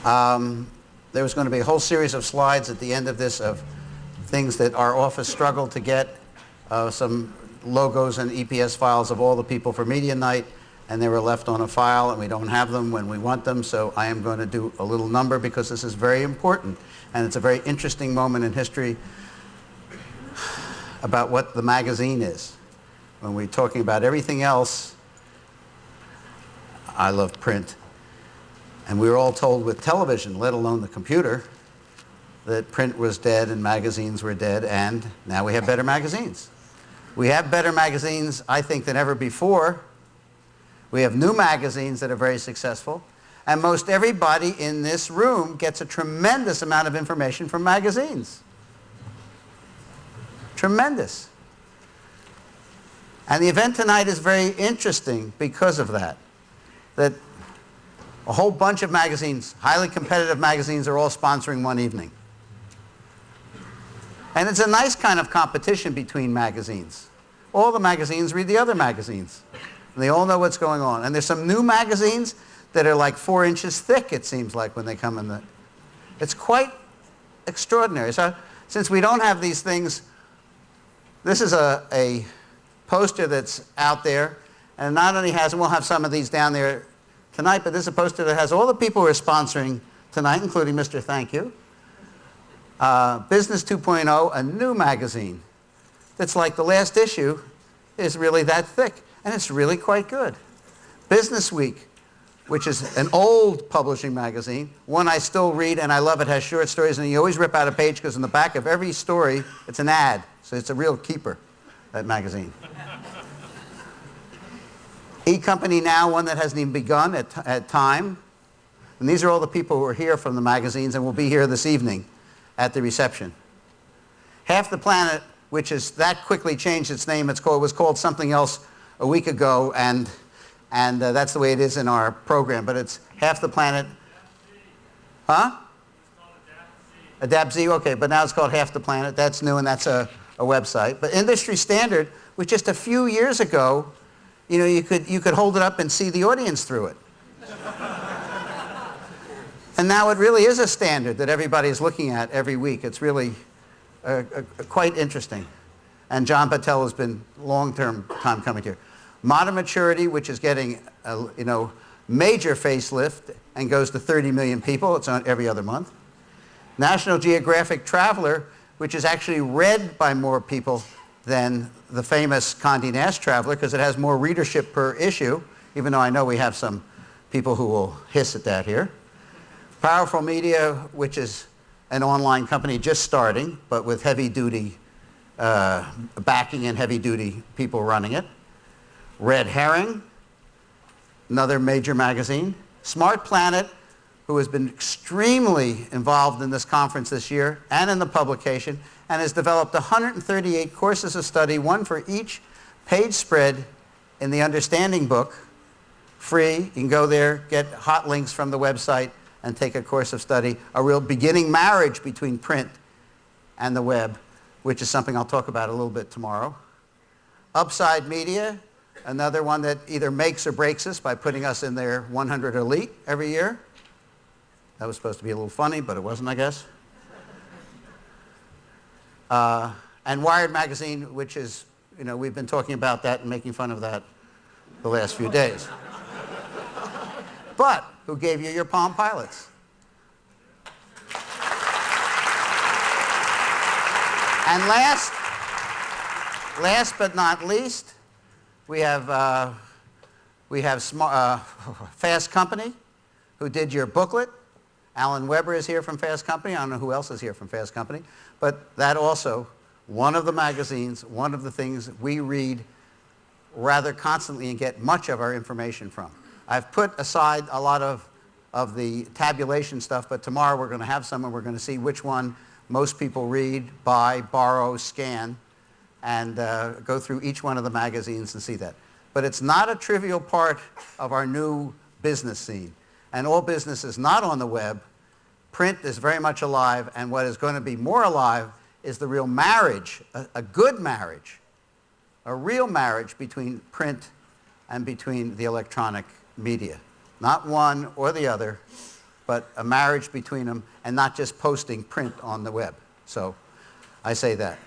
There was going to be a whole series of slides at the end of this of things that our office struggled to get, some logos and EPS files of all the people for Media Night, and they were left on a file, and we don't have them when we want them, so I am going to do a little number because this is very important, and it's a very interesting moment in history about what the magazine is. When we're talking about everything else, I love print. And we were all told with television, let alone the computer, that print was dead and magazines were dead, and now we have better magazines. We have better magazines, I think, than ever before. We have new magazines that are very successful, and most everybody in this room gets a tremendous amount of information from magazines. Tremendous. And the event tonight is very interesting because of that. That a whole bunch of magazines, highly competitive magazines, are all sponsoring one evening. And it's a nice kind of competition between magazines. All the magazines read the other magazines. And they all know what's going on. And there's some new magazines that are like 4 inches thick, it seems like, when they come in the... It's quite extraordinary. So since we don't have these things, this is a poster that's out there. And not only has, and we'll have some of these down there tonight, but this is a poster that has all the people who are sponsoring tonight, including Mr. Thank You. Business 2.0, a new magazine that's like the last issue is really that thick, and it's really quite good. Business Week, which is an old publishing magazine, one I still read and I love. It has short stories, and you always rip out a page because in the back of every story it's an ad, so it's a real keeper, that magazine. E-Company Now, one that hasn't even begun at Time. And these are all the people who are here from the magazines and will be here this evening at the reception. Half the Planet, which has that quickly changed its name, it was called something else a week ago, and that's the way it is in our program, but it's Half the Planet. Huh? Adapt Z, okay, but now it's called Half the Planet. That's new, and that's a website. But Industry Standard, which just a few years ago, you know, you could hold it up and see the audience through it. And now it really is a standard that everybody is looking at every week. It's really quite interesting. And John Patel has been long-term time coming here. Modern Maturity, which is getting a major facelift and goes to 30 million people. It's on every other month. National Geographic Traveler, which is actually read by more people than the famous Condé Nast Traveler, because it has more readership per issue, even though I know we have some people who will hiss at that here. Powerful Media, which is an online company just starting, but with heavy-duty backing and heavy-duty people running it. Red Herring, another major magazine. Smart Planet, who has been extremely involved in this conference this year and in the publication, and has developed 138 courses of study, one for each page spread in the Understanding book, free. You can go there, get hot links from the website, and take a course of study, a real beginning marriage between print and the web, which is something I'll talk about a little bit tomorrow. Upside Media, another one that either makes or breaks us by putting us in their 100 elite every year. That was supposed to be a little funny, but it wasn't, I guess. And Wired Magazine, which is, we've been talking about that and making fun of that the last few days. But who gave you your Palm Pilots? And last but not least, we have Fast Company, who did your booklet. Alan Weber is here from Fast Company. I don't know who else is here from Fast Company. But that also, one of the magazines, one of the things we read rather constantly and get much of our information from. I've put aside a lot of the tabulation stuff, but tomorrow we're going to have some, and we're going to see which one most people read, buy, borrow, scan, and go through each one of the magazines and see that. But it's not a trivial part of our new business scene. And all business is not on the web. Print is very much alive, and what is going to be more alive is the real marriage, a good marriage, a real marriage between print and between the electronic media. Not one or the other, but a marriage between them and not just posting print on the web. So I say that.